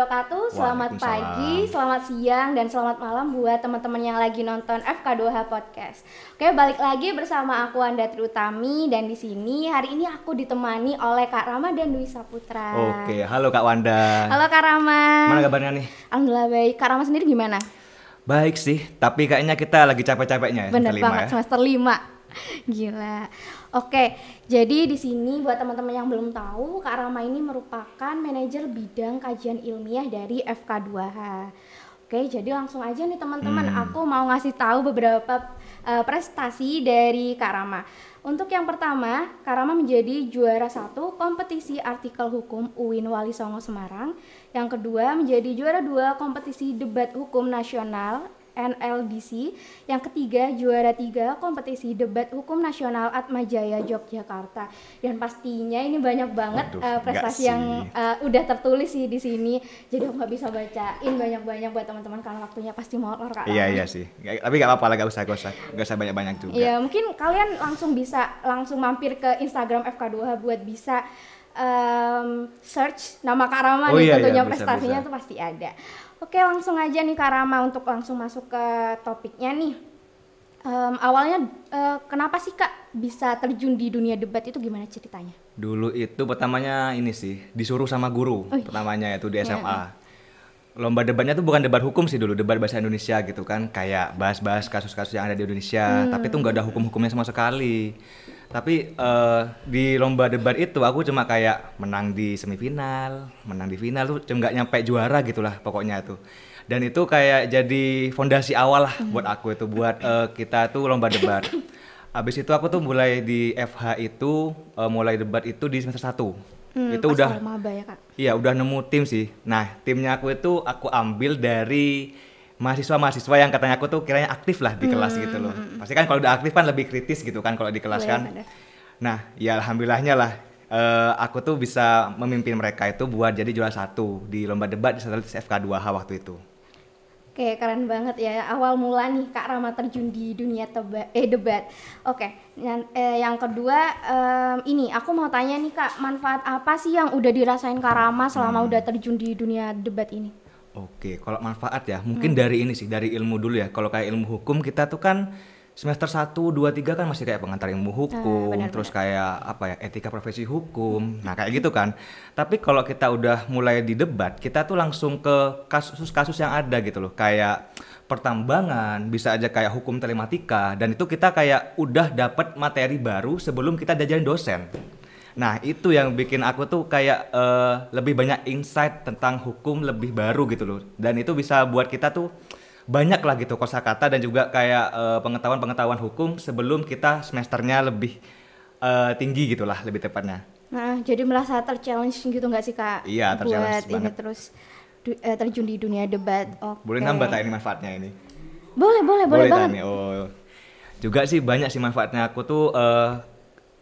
wabarakatuh. Selamat pagi, selamat siang, dan selamat malam buat teman-teman yang lagi nonton FK2H Podcast. Oke, balik lagi bersama aku Anda Triutami, dan di sini hari ini aku ditemani oleh Kak Rama dan Dwi Saputra. Oke, halo Kak Wanda. Halo Kak Rama. Mana kabarnya nih? Alhamdulillah baik. Kak Rama sendiri gimana? Baik sih, tapi kayaknya kita lagi capek-capeknya ya. Bener banget, ya? semester 5. Gila. Oke, jadi di sini buat teman-teman yang belum tahu, Kak Rama ini merupakan manajer bidang kajian ilmiah dari FK2H. Oke, jadi langsung aja nih teman-teman, aku mau ngasih tahu beberapa prestasi dari Kak Rama. Untuk yang pertama, Kak Rama menjadi juara 1 kompetisi artikel hukum UIN Wali Songo Semarang. Yang kedua, menjadi juara 2 kompetisi debat hukum nasional NLDC. Yang ketiga, juara 3 kompetisi debat hukum nasional Atmajaya Yogyakarta. Dan pastinya ini banyak banget prestasi yang udah tertulis sih di sini. Jadi aku nggak bisa bacain banyak-banyak buat teman-teman karena waktunya pasti molor Kak. Iya sih. Tapi nggak apa-apa lah, nggak usah banyak-banyak juga. Iya, mungkin kalian langsung mampir ke Instagram FK2H buat bisa search nama Kak Rama tentunya prestasinya tuh pasti ada. Oke, langsung aja nih Kak Rama untuk langsung masuk ke topiknya nih. Awalnya kenapa sih Kak bisa terjun di dunia debat itu, gimana ceritanya? Dulu itu pertamanya ini sih, disuruh sama guru pertamanya itu di SMA. Lomba debatnya tuh bukan debat hukum sih dulu, debat bahasa Indonesia gitu kan, kayak bahas-bahas kasus-kasus yang ada di Indonesia, tapi tuh nggak ada hukum-hukumnya sama sekali. Tapi di lomba debat itu aku cuma kayak menang di semifinal, menang di final tuh cuma nggak nyampe juara gitulah pokoknya tuh. Dan itu kayak jadi fondasi awal lah buat aku itu, buat kita tuh lomba debat. Abis itu aku tuh mulai di FH itu, mulai debat itu di semester 1. Itu udah maba ya Kak? Iya, udah nemu tim sih. Nah, timnya aku itu aku ambil dari mahasiswa yang katanya aku tuh kiranya aktif lah di kelas gitu loh. Pasti kan kalau udah aktif kan lebih kritis gitu kan kalau di kelas kan. Nah, ya alhamdulillahnya lah aku tuh bisa memimpin mereka itu buat jadi juara 1 di lomba debat di FK2H waktu itu. Oke, keren banget ya. Awal mula nih Kak Rama terjun di dunia debat. Oke, yang kedua ini aku mau tanya nih Kak, manfaat apa sih yang udah dirasain Kak Rama selama udah terjun di dunia debat ini? Oke, kalau manfaat ya mungkin dari ini sih, dari ilmu dulu ya. Kalau kayak ilmu hukum kita tuh kan semester 1, 2, 3 kan masih kayak pengantar ilmu hukum, terus kayak apa ya, etika profesi hukum. Nah, kayak gitu kan. Tapi kalau kita udah mulai di debat, kita tuh langsung ke kasus-kasus yang ada gitu loh. Kayak pertambangan, bisa aja kayak hukum telematika, dan itu kita kayak udah dapat materi baru sebelum kita diajarin dosen. Nah, itu yang bikin aku tuh kayak lebih banyak insight tentang hukum lebih baru gitu loh. Dan itu bisa buat kita tuh banyak lah gitu kosakata dan juga kayak pengetahuan hukum sebelum kita semesternya lebih tinggi gitulah lebih tepatnya. Nah, jadi merasa ter-challenge gitu nggak sih Kak? Iya, ter-challenge buat ini banget. Terus terjun di dunia debat. Oke. Boleh nambah tak ini manfaatnya ini? Boleh banget. Nih. Oh, juga sih banyak sih manfaatnya. Aku tuh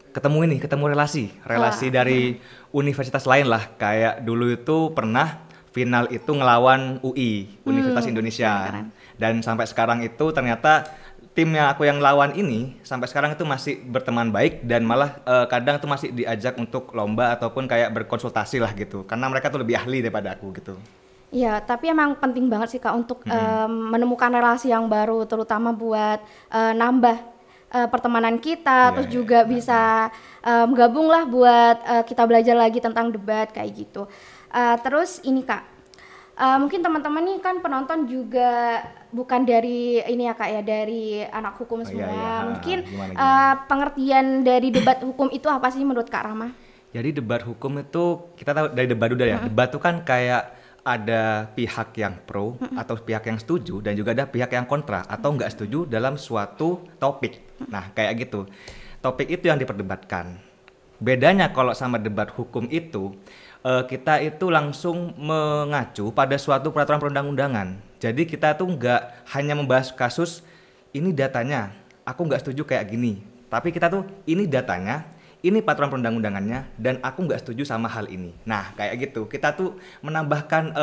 ketemu relasi dari universitas lain lah. Kayak dulu itu pernah final itu ngelawan UI, Universitas Indonesia. Keren. Dan sampai sekarang itu ternyata timnya aku yang lawan ini sampai sekarang itu masih berteman baik, dan malah kadang tuh masih diajak untuk lomba ataupun kayak berkonsultasi lah gitu. Karena mereka tuh lebih ahli daripada aku gitu. Iya, tapi emang penting banget sih Kak untuk menemukan relasi yang baru, terutama buat nambah pertemanan kita, terus juga bisa gabung lah buat kita belajar lagi tentang debat kayak gitu. Terus ini Kak, mungkin teman-teman nih kan penonton juga bukan dari ini ya Kak ya, dari anak hukum semua. Iya. Mungkin Gimana? pengertian dari debat hukum itu apa sih menurut Kak Rama? Jadi debat hukum itu kita tahu dari debat udah ya. Debat itu kan kayak ada pihak yang pro atau pihak yang setuju, dan juga ada pihak yang kontra atau nggak setuju dalam suatu topik. Nah, kayak gitu. Topik itu yang diperdebatkan. Bedanya kalau sama debat hukum itu, kita itu langsung mengacu pada suatu peraturan perundang-undangan. Jadi kita tuh nggak hanya membahas kasus, ini datanya, aku nggak setuju kayak gini. Tapi kita tuh, ini datanya, ini peraturan perundang-undangannya, dan aku nggak setuju sama hal ini. Nah, kayak gitu. Kita tuh menambahkan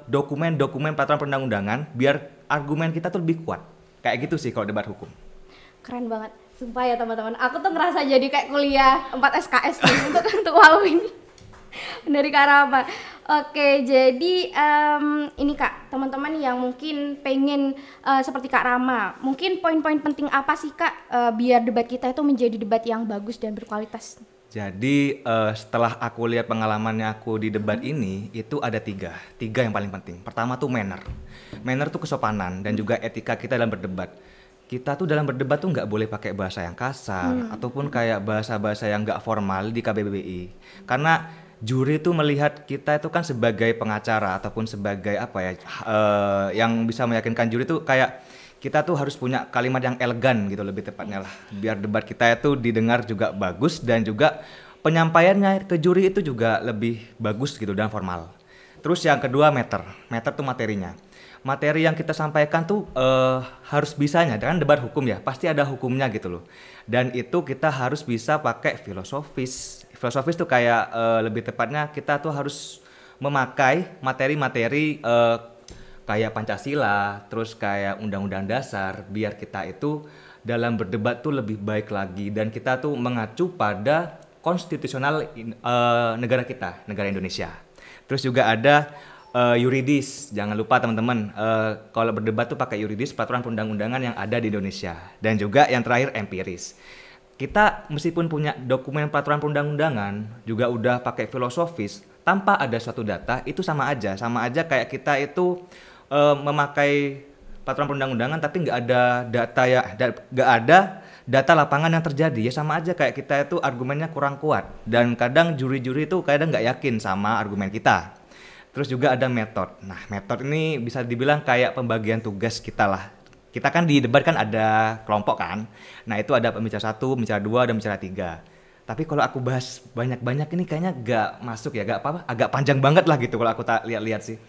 dokumen-dokumen peraturan perundang-undangan biar argumen kita tuh lebih kuat. Kayak gitu sih kalau debat hukum. Keren banget. Sumpah ya teman-teman, aku tuh ngerasa jadi kayak kuliah 4 SKS nih untuk wow ini. Dari Kak Rama. Oke, jadi ini Kak, teman-teman yang mungkin pengen seperti Kak Rama, mungkin poin-poin penting apa sih Kak biar debat kita itu menjadi debat yang bagus dan berkualitas? Jadi setelah aku lihat pengalamannya aku di debat ini, itu ada tiga yang paling penting. Pertama tuh manner tuh kesopanan dan juga etika kita dalam berdebat. Kita tuh dalam berdebat tuh nggak boleh pakai bahasa yang kasar ataupun kayak bahasa-bahasa yang nggak formal di KBBI. Karena juri tuh melihat kita itu kan sebagai pengacara ataupun sebagai apa ya, yang bisa meyakinkan juri tuh kayak kita tuh harus punya kalimat yang elegan gitu lebih tepatnya lah, biar debat kita itu didengar juga bagus dan juga penyampaiannya ke juri itu juga lebih bagus gitu dan formal. Terus yang kedua meter tuh materi yang kita sampaikan tuh harus bisanya, kan debat hukum ya, pasti ada hukumnya gitu loh, dan itu kita harus bisa pakai filosofis tuh kayak lebih tepatnya kita tuh harus memakai materi-materi kayak Pancasila, terus kayak Undang-Undang Dasar, biar kita itu dalam berdebat tuh lebih baik lagi dan kita tuh mengacu pada konstitusional negara kita, negara Indonesia. Terus juga ada yuridis, jangan lupa teman-teman, kalau berdebat tuh pakai yuridis, peraturan perundang-undangan yang ada di Indonesia. Dan juga yang terakhir empiris. Kita meskipun punya dokumen peraturan perundang-undangan, juga udah pakai filosofis, tanpa ada suatu data, itu sama aja kayak kita itu memakai peraturan perundang-undangan tapi nggak ada data ya, nggak ada data lapangan yang terjadi, ya sama aja kayak kita itu argumennya kurang kuat dan kadang juri-juri itu kadang nggak yakin sama argumen kita. Terus juga ada metode. Nah, metode ini bisa dibilang kayak pembagian tugas kita lah. Kita kan di debat kan ada kelompok kan. Nah, itu ada pembicara 1, pembicara 2, dan pembicara 3. Tapi kalau aku bahas banyak-banyak ini kayaknya gak masuk ya, agak panjang banget lah gitu kalau aku lihat-lihat sih.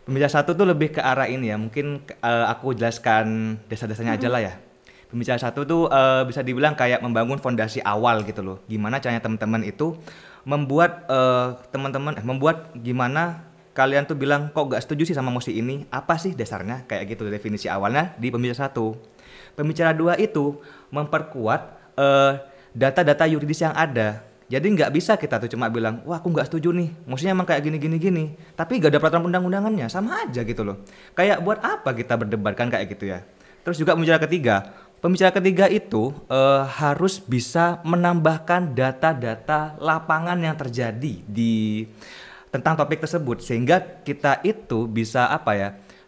Pembicara 1 tuh lebih ke arah ini ya, mungkin aku jelaskan desa-desanya aja lah ya. Pembicara 1 tuh bisa dibilang kayak membangun fondasi awal gitu loh. Gimana caranya teman-teman itu membuat membuat gimana kalian tuh bilang kok gak setuju sih sama mosi ini, apa sih dasarnya, kayak gitu definisi awalnya di pembicara 1. Pembicara 2 itu memperkuat data-data yuridis yang ada. Jadi nggak bisa kita tuh cuma bilang, wah aku nggak setuju nih, maksudnya emang kayak gini, tapi nggak ada peraturan undang-undangannya, sama aja gitu loh. Kayak buat apa kita berdebat kan kayak gitu ya. Terus juga pembicara ketiga itu harus bisa menambahkan data-data lapangan yang terjadi tentang topik tersebut, sehingga kita itu bisa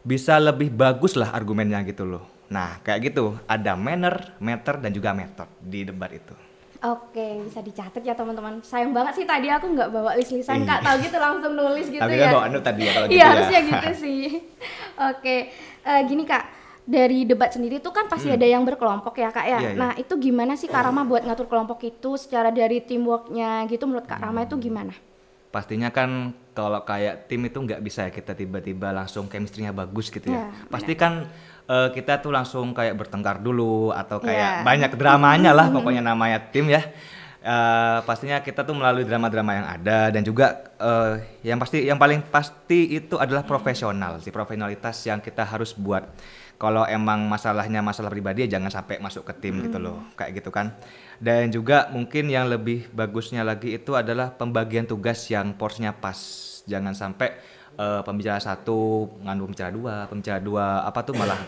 bisa lebih bagus lah argumennya gitu loh. Nah kayak gitu, ada manner, meter, dan juga metode di debat itu. Oke, bisa dicatat ya teman-teman. Sayang banget sih tadi aku nggak bawa list-listan Kak, tahu gitu langsung nulis gitu ya. Bawa anu tadi ya kalau gitu iya, ya. harusnya gitu sih. Oke, gini Kak, dari debat sendiri tuh kan pasti ada yang berkelompok ya Kak ya. Iya, iya. Nah itu gimana sih Kak Rama buat ngatur kelompok itu secara dari teamworknya gitu, menurut Kak Rama itu gimana? Pastinya kan kalau kayak tim itu nggak bisa ya kita tiba-tiba langsung chemistry-nya bagus gitu ya. Pasti kan kita tuh langsung kayak bertengkar dulu atau kayak banyak dramanya lah pokoknya namanya tim ya. Pastinya kita tuh melalui drama-drama yang ada dan juga yang paling pasti itu adalah profesionalitas yang kita harus buat. Kalau emang masalahnya masalah pribadi ya jangan sampai masuk ke tim gitu loh, kayak gitu kan. Dan juga mungkin yang lebih bagusnya lagi itu adalah pembagian tugas yang porsinya pas. Jangan sampai pembicara 1 ngandung pembicara 2 malah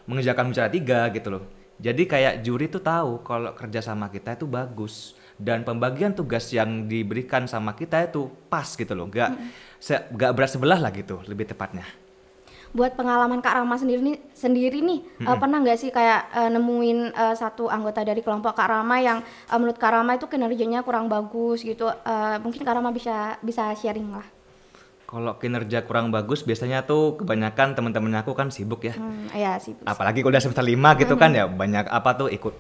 mengerjakan pembicara 3 gitu loh. Jadi kayak juri tuh tahu kalau kerja sama kita itu bagus dan pembagian tugas yang diberikan sama kita itu pas gitu loh, gak berat sebelah lah gitu lebih tepatnya. Buat pengalaman Kak Rama sendiri nih, pernah nggak sih kayak nemuin satu anggota dari kelompok Kak Rama yang menurut Kak Rama itu kinerjanya kurang bagus gitu? Mungkin Kak Rama bisa sharing lah. Kalau kinerja kurang bagus biasanya tuh kebanyakan teman-teman aku kan sibuk ya. Iya sibuk. Apalagi kalau udah semester 5 gitu kan ya banyak ikut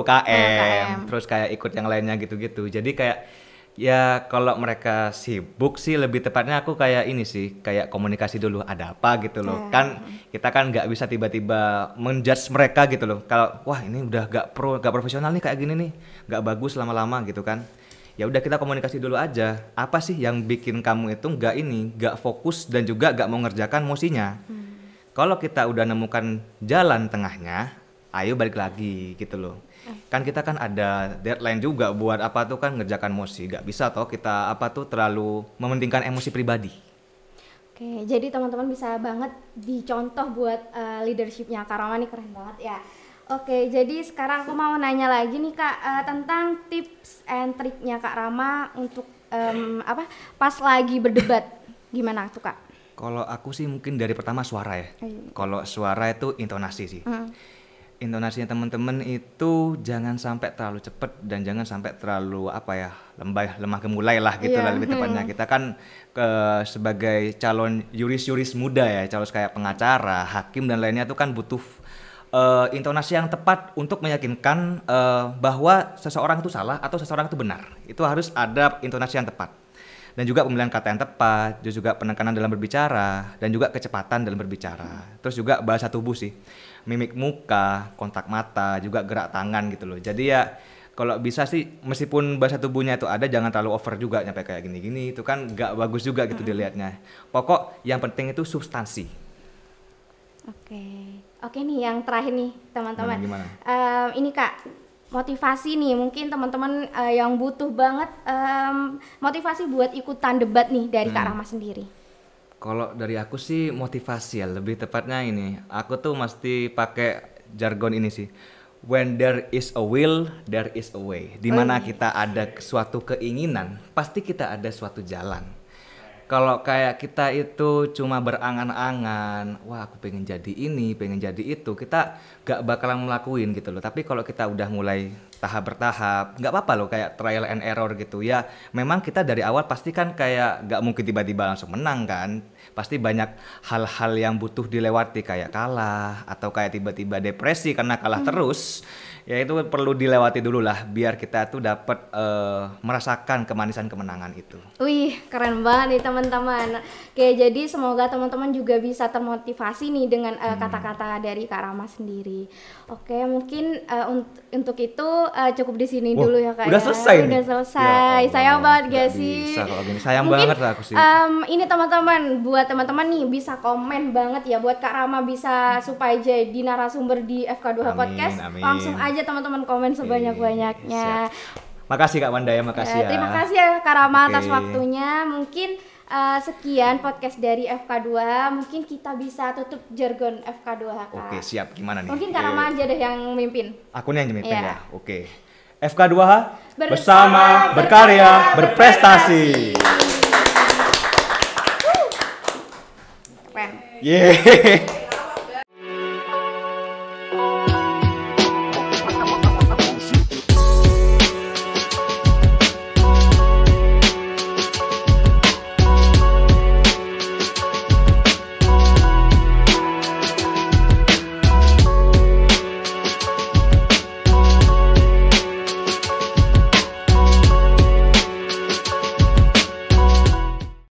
UKM, terus kayak ikut yang lainnya gitu-gitu. Jadi kayak ya kalau mereka sibuk sih lebih tepatnya aku kayak ini sih, kayak komunikasi dulu ada apa gitu loh. Kan kita kan nggak bisa tiba-tiba menjudge mereka gitu loh. Kalau wah ini udah gak profesional nih kayak gini nih, nggak bagus lama-lama gitu kan. Ya udah kita komunikasi dulu aja. Apa sih yang bikin kamu itu nggak fokus dan juga nggak mau ngerjakan mosinya? Kalau kita udah nemukan jalan tengahnya, ayo balik lagi gitu loh. kan kita kan ada deadline juga buat apa tuh kan ngerjakan mosi. Gak bisa toh kita apa tuh terlalu mementingkan emosi pribadi. Oke, jadi teman-teman bisa banget dicontoh buat leadershipnya Kak Rama nih, keren banget ya. Oke, jadi sekarang aku mau nanya lagi nih Kak, tentang tips and triknya Kak Rama untuk pas lagi berdebat, gimana tuh Kak? Kalau aku sih mungkin dari pertama suara ya. Kalau suara itu intonasi sih. Intonasinya teman-teman itu jangan sampai terlalu cepat dan jangan sampai terlalu lemah gemulai lah gitu lah lebih tepatnya. Kita kan sebagai calon yuris muda ya, calon kayak pengacara, hakim dan lainnya itu kan butuh intonasi yang tepat untuk meyakinkan bahwa seseorang itu salah atau seseorang itu benar. Itu harus ada intonasi yang tepat. Dan juga pemilihan kata yang tepat, juga penekanan dalam berbicara, dan juga kecepatan dalam berbicara. Terus juga bahasa tubuh sih, mimik muka, kontak mata, juga gerak tangan gitu loh. Jadi ya kalau bisa sih meskipun bahasa tubuhnya itu ada, jangan terlalu over juga nyampe kayak gini-gini, itu kan gak bagus juga gitu dilihatnya. Pokok yang penting itu substansi. Oke nih yang terakhir nih teman-teman. Gimana? Ini Kak, motivasi nih mungkin teman-teman yang butuh banget motivasi buat ikutan debat nih dari Kak Rama sendiri. Kalau dari aku sih motivasi ya, lebih tepatnya ini. Aku tuh mesti pakai jargon ini sih. When there is a will, there is a way. Dimana kita ada suatu keinginan, pasti kita ada suatu jalan. Kalau kayak kita itu cuma berangan-angan, wah aku pengen jadi ini, pengen jadi itu, kita gak bakalan ngelakuin gitu loh. Tapi kalau kita udah mulai tahap bertahap, gak apa-apa loh kayak trial and error gitu. Ya memang kita dari awal pasti kan kayak gak mungkin tiba-tiba langsung menang kan. Pasti banyak hal-hal yang butuh dilewati kayak kalah atau kayak tiba-tiba depresi karena kalah terus. Ya itu perlu dilewati dulu lah biar kita tuh dapat merasakan kemanisan kemenangan itu. Wih, keren banget nih teman-teman. Oke, jadi semoga teman-teman juga bisa termotivasi nih dengan kata-kata dari Kak Rama sendiri. Oke, mungkin untuk itu cukup di sini dulu ya Kak. Udah selesai nih. Udah selesai. Ya, sayang banget gak sih? Bisa kalau gini. Sayang mungkin, banget lah aku sih. Ini teman-teman, buat teman-teman nih bisa komen banget ya buat Kak Rama bisa supaya jadi narasumber di FK2H Podcast. Amin. Langsung aja teman-teman komen sebanyak-banyaknya. Makasih Kak Wanda ya, makasih ya. Terima kasih ya Kak Rama atas waktunya. Mungkin sekian podcast dari FK2H. Mungkin kita bisa tutup jargon FK2H Kak. Oke, siap. Gimana nih? Mungkin Kak Rama aja deh yang mimpin. Aku nih yang mimpin ya. Oke. FK2H bersama berkarya berprestasi. Keren. Yeay.